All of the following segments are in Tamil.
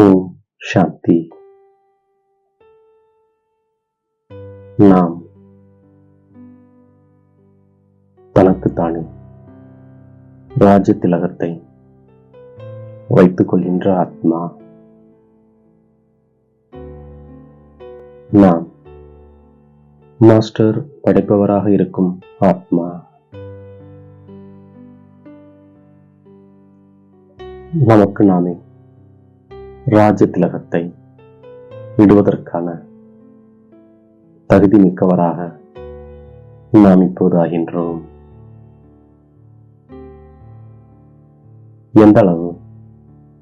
ஓம் சாந்தி. நாம் தனக்குத்தானே ராஜ திலகத்தை வைத்துக் கொள்கின்ற ஆத்மா. நாம் மாஸ்டர் படைப்பவராக இருக்கும் ஆத்மா. நமக்கு நாமே ராஜ திலகத்தை விடுவதற்கான தகுதி மிக்கவராக நாம் இப்போது ஆகின்றோம். எந்த அளவு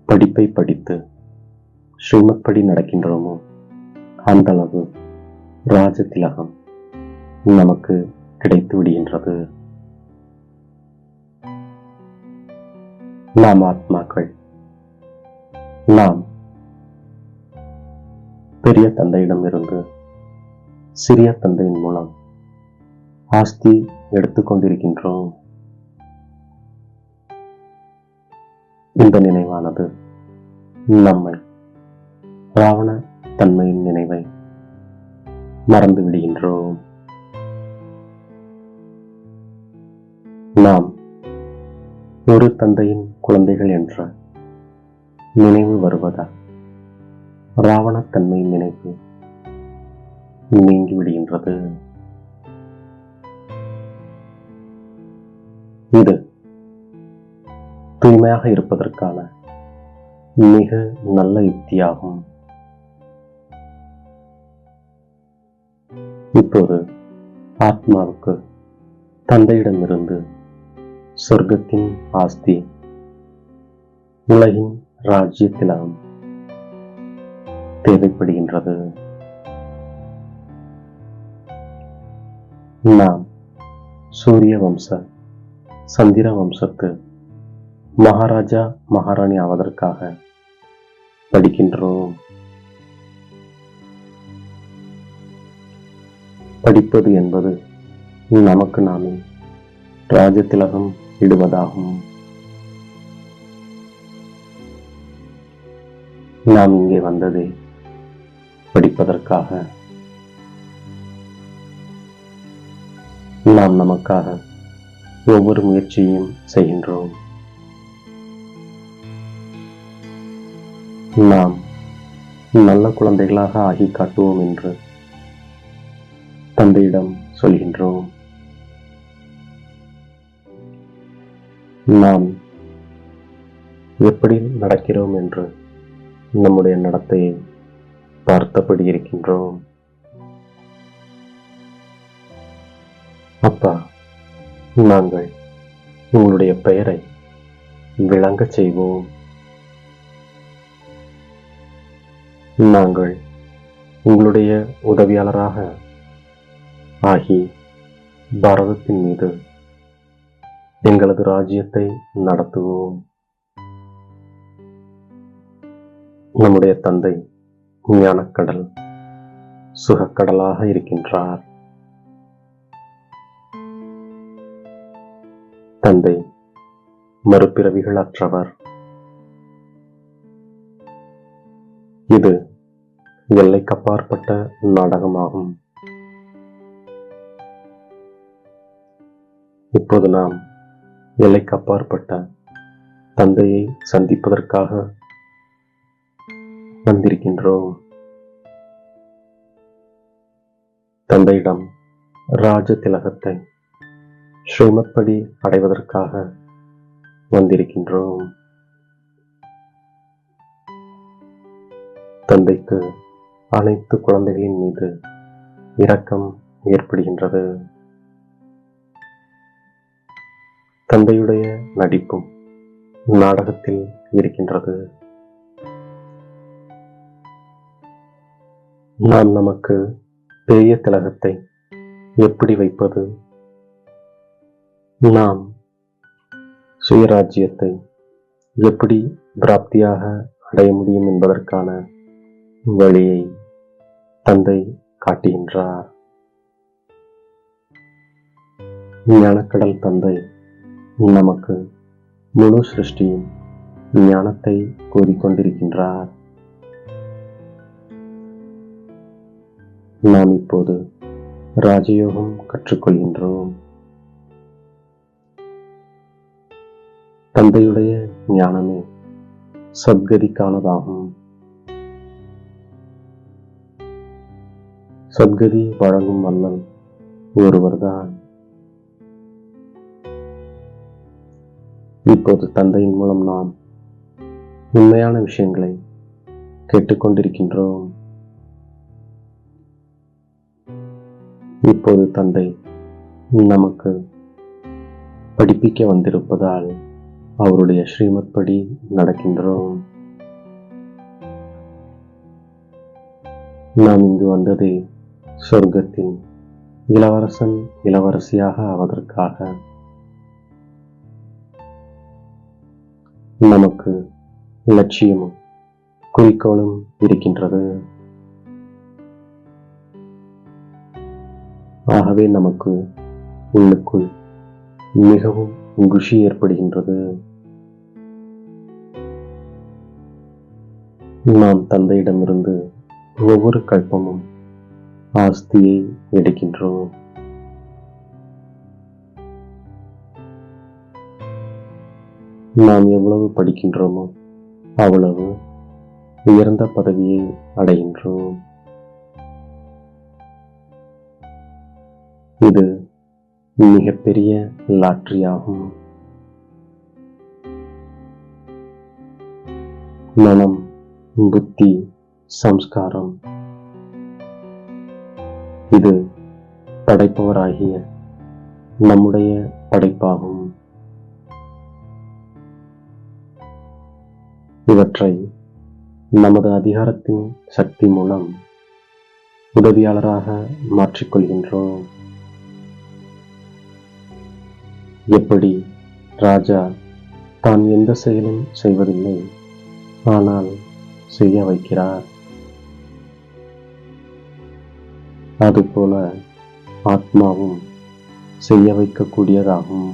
படிப்பை படித்து ஸ்ரீமத் படி நடக்கின்றோமோ அந்த அளவு ராஜ திலகம் நமக்கு கிடைத்து விடுகின்றது. நாம் ஆத்மாக்கள். நாம் பெரிய தந்தையிடம் இருந்து சிறிய தந்தையின் மூலம் ஆஸ்தி எடுத்துக்கொண்டிருக்கின்றோம். இந்த நினைவானது நம்மை ராவண தன்மையின் நினைவை மறந்து விடுகின்றோம். நாம் ஒரு தந்தையின் குழந்தைகள் என்ற நினைவு வருவதால் ராவணத்தன்மையின் நினைவு நீங்கிவிடுகின்றது. இது தூய்மையாக இருப்பதற்கான மிக நல்ல யுக்தியாகும். இப்போது ஆத்மாவுக்கு தந்தையிடமிருந்து சொர்க்கத்தின் ஆஸ்தி, உலகின் ராஜ்ய திலகம் தேவைப்படுகின்றது. நாம் சூரிய வம்ச சந்திர வம்சத்து மகாராஜா மகாராணி ஆவதற்காக படிக்கின்றோம். படிப்பது என்பது நமக்கு நாமே ராஜ திலகம் இடுவதாகும். நாம் இங்கே வந்ததே படிப்பதற்காக. நாம் நமக்காக ஒவ்வொரு முயற்சியையும் செய்கின்றோம். நாம் நல்ல குழந்தைகளாக ஆகி காட்டுவோம் என்று தந்தையிடம் சொல்கின்றோம். நாம் எப்படி நடக்கிறோம் என்று நம்முடைய நடத்தையை பார்த்தபடி இருக்கின்றோம். அப்பா, நாங்கள் உங்களுடைய பெயரை விளங்கச் செய்வோம். நாங்கள் உங்களுடைய உதவியாளராக ஆகி பாரதத்தின் மீது எங்களது ராஜ்யத்தை நடத்துவோம். நம்முடைய தந்தை ஞானக்கடல், சுகக்கடலாக இருக்கின்றார். தந்தை மறுபிறவிகள் அற்றவர். இது எல்லைக்கப்பாற்பட்ட நாடகமாகும். இப்போது நாம் எல்லைக்கப்பாற்பட்ட தந்தையை சந்திப்பதற்காக வந்திருக்கின்றோம். தந்தையிடம் ராஜ திலகத்தை ஸ்ரீமத் படி அடைவதற்காக வந்திருக்கின்றோம். தந்தைக்கு அனைத்து குழந்தைகளின் மீது இரக்கம் ஏற்படுகின்றது. தந்தையுடைய நடிப்பும் நாடகத்தில் இருக்கின்றது. நாம் நமக்கு பெரிய திலகத்தை எப்படி வைப்பது, நாம் சுயராஜ்யத்தை எப்படி பிராப்தியாக அடைய முடியும் என்பதற்கான வழியை தந்தை காட்டுகின்றார். ஞானக்கடல் தந்தை நமக்கு முழு சிருஷ்டியும் ஞானத்தை கூறிக்கொண்டிருக்கின்றார். நாம் இப்போது ராஜயோகம் கற்றுக்கொள்கின்றோம். தந்தையுடைய ஞானமே சத்கதிக்கானதாகும். சத்கதி வழங்கும் வல்லல் ஒருவர்தான். இப்போது தந்தையின் மூலம் நாம் உண்மையான விஷயங்களை கேட்டுக்கொண்டிருக்கின்றோம். இப்போது தந்தை நமக்கு படிப்பிக்க வந்திருப்பதால் அவருடைய ஸ்ரீமத் படி நடக்கின்றோம். நாம் இங்கு வந்ததே சொர்க்கத்தின் இளவரசன் இளவரசியாக ஆவதற்காக. நமக்கு லட்சியமும் குறிக்கோளும் இருக்கின்றது. ஆகவே நமக்கு உள்ளுக்குள் மிகவும் குஷி ஏற்படுகின்றது. நாம் தந்தையிடமிருந்து ஒவ்வொரு கல்பமும் ஆஸ்தியை எடுக்கின்றோம். நாம் எவ்வளவு படிக்கின்றோமோ அவ்வளவு உயர்ந்த பதவியை அடைகின்றோம். இது மிகப்பெரிய லாட்டரியாகும். மனம், புத்தி, சம்ஸ்காரம் இது படைப்பவராகிய நம்முடைய படைப்பாகும். இவற்றை நமது அதிகாரத்தின் சக்தி மூலம் உதவியாளராக மாற்றிக்கொள்கின்றோம். எப்படி ராஜா தான் எந்த செயலும் செய்வதில்லை, ஆனால் செய்ய வைக்கிறார், அதுபோல ஆத்மாவும் செய்ய வைக்கக்கூடியதாகும்.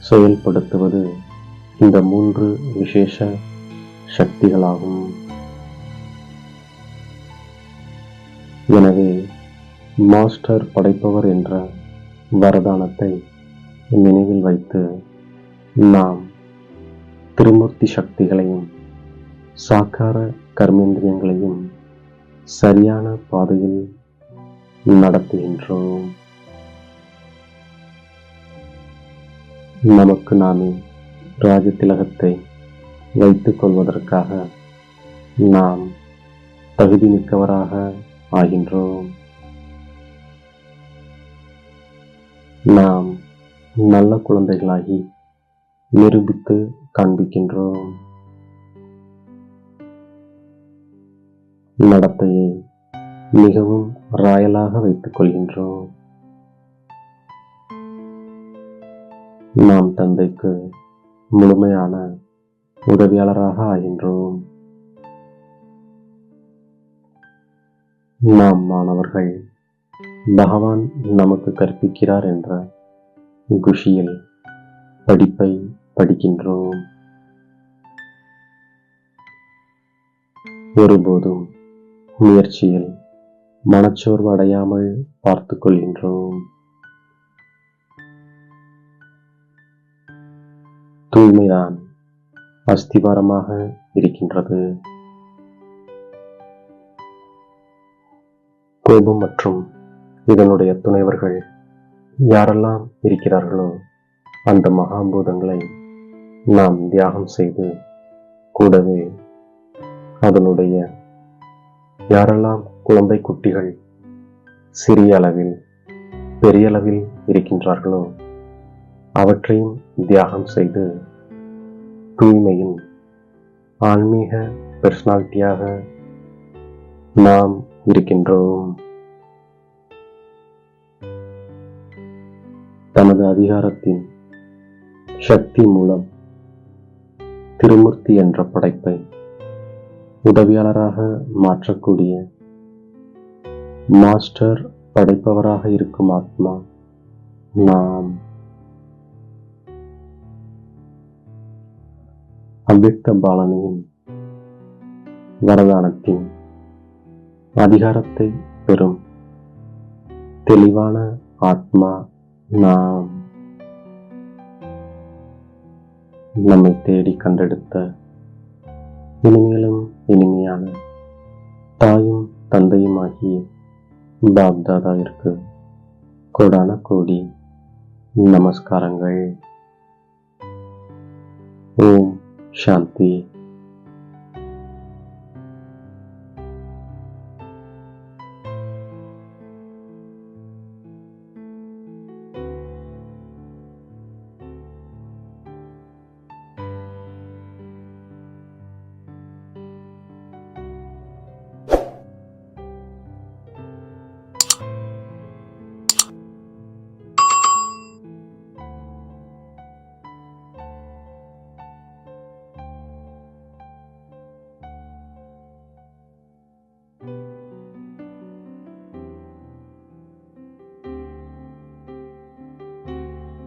செயல்படுத்துவது இந்த 3 விசேஷ சக்திகளாகும். எனவே மாஸ்டர் படைப்பவர் என்ற வரதானத்தை நினைவில் வைத்து நாம் திரிமூர்த்தி சக்திகளையும் சாக்கார கர்மேந்திரியங்களையும் சரியான பாதையில் நடத்துகின்றோம். நமக்கு நாமே ராஜதிலகத்தை வைத்துக் கொள்வதற்காக நாம் தகுதி மிக்கவராக ஆகின்றோம். நாம் நல்ல குழந்தைகளாகி நிரூபித்து காண்பிக்கின்றோம். நடத்தையை மிகவும் ராயலாக வைத்துக் கொள்கின்றோம். நாம் தந்தைக்கு முழுமையான உதவியாளராக ஆகின்றோம். நாம் மாணவர்கள் பகவான் நமக்கு கற்பிக்கிறார் என்ற குஷியில் படிப்பை படிக்கின்றோம். ஒருபோதும் முயற்சியில் மனச்சோர்வு அடையாமல் பார்த்துக் கொள்கின்றோம். தூய்மைதான் அஸ்திவாரமாக இருக்கின்றது. கோபம் மற்றும் இதனுடைய துணைவர்கள் யாரெல்லாம் இருக்கிறார்களோ அந்த மகாபூதங்களை நாம் தியாகம் செய்து, கூடவே அதனுடைய யாரெல்லாம் குழந்தை குட்டிகள் சிறிய அளவில் பெரிய அளவில் இருக்கின்றார்களோ அவற்றையும் தியாகம் செய்து தூய்மையின் ஆன்மீக பெர்சனாலிட்டியாக நாம் இருக்கின்றோம். தனது அதிகாரத்தின் சக்தி மூலம் திருமூர்த்தி என்ற படைப்பை உதவியாளராக மாற்றக்கூடிய மாஸ்டர் படைப்பவராக இருக்கும் ஆத்மா நாம். அவ்யக்த பாலனையும் வரதானத்தின் அதிகாரத்தை பெறும் தெளிவான ஆத்மா நாம். நம்மை தேடி கண்டெடுத்த இனிமேலும் இனிமையான தாயும் தந்தையுமாகிய பாப்தாதாவிற்கு கோடான கோடி நமஸ்காரங்கள். ஓம் சாந்தி.